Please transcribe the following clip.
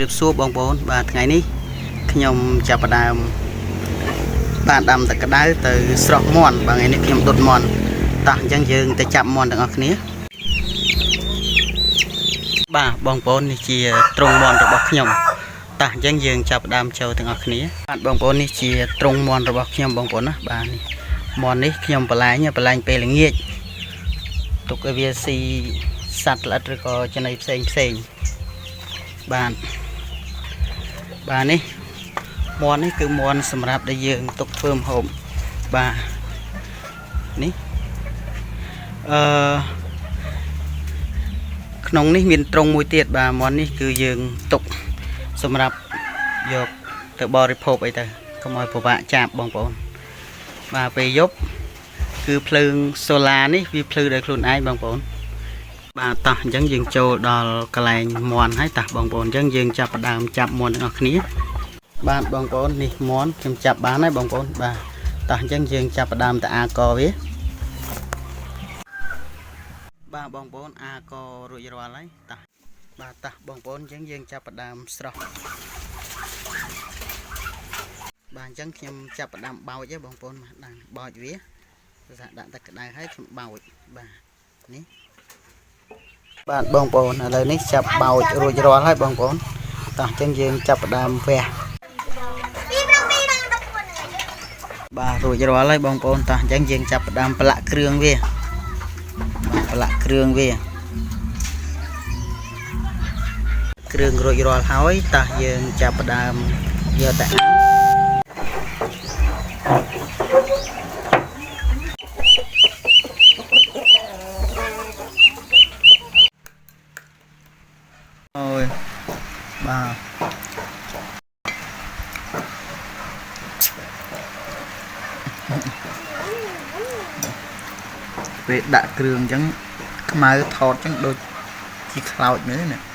រៀបសួរបងប្អូនបាទថ្ងៃនេះខ្ញុំចាប់ផ្ដើមបានដាំទឹកក្តៅទៅស្រស់មាន់បាទថ្ងៃនេះខ្ញុំដុតមាន់តោះអញ្ចឹងយើងទៅចាប់មាន់ទាំងអស់គ្នាបាទបងប្អូននេះជាទ្រុងមាន់របស់ខ្ញុំតោះអញ្ចឹងយើងចាប់ផ្ដើមចូលទាំងអស់គ្នាបាទបងប្អូននេះជាទ្រុងមាន់របស់ខ្ញុំបងប្អូនណាបាទនេះមាន់នេះខ្ញុំបលែងពេលល្ងាចទុកឲ្យវាស៊ីសត្វល្អិតឬក៏ចំណីផ្សេងបាទនេះមាន់នេះគឺមាន់សម្រាប់ដែលយើងទុកធ្វើម្ហូបបាទនេះក្នុងនេះមានទ្រុងមួយទៀតបាទមាន់នេះគឺយើងទុកសម្រាប់យកទៅបរិភោគអីទៅកុំឲ្យពិបាកចាប់បងប្អូនបាទពេលយប់គឺភ្លើងសូឡានេះវាភ្លឺដោយខ្លួនឯងបងប្អូនបាទតោះអញ្ចឹងយើងចូលដល់កន្លែងមាន់ហើយតោះបងប្អូនអញ្ចឹងយើងចាប់ផ្ដើមចាប់មាន់ទាំងអស់គ្នាបាទបងប្អូននេះមាន់ខ្ញុំចាប់បានហើយបងប្អូនបាទតោះអញ្ចឹងយើងចាប់ផ្ដើមទៅអាកវាបាទបងប្អូនអាករួចរាល់ហើយតោះបាទតោះបងប្អូនអញ្ចឹងយើងចាប់ផ្ដើមស្រោះបាទអញ្ចឹងខ្ញុំចាប់ផ្ដើមបោចទេបងប្អូនបាទបោចវាដាក់ទឹកក្តៅហើយខ្ញុំបោចបាទនេះបាទបងប្អូនឥឡូវនេះចាប់បោចរួចរាល់ហើយបងប្អូនតោះអញ្ចឹងយើងចាប់ផ្ដើមវះបាទរួចរាល់ហើយបងប្អូនតោះអញ្ចឹងយើងចាប់ផ្ដើមប្រឡាក់គ្រឿងវាប្រឡាក់គ្រឿងវាគ្រឿងរួចរាល់ហើយតោះយើងចាប់ផ្ដើមយកទៅអូយបាទពេលដាក់គ្រឿងអញ្ចឹងខ្មៅថតអញ្ចឹងដូចជាខ្លោចមើលណា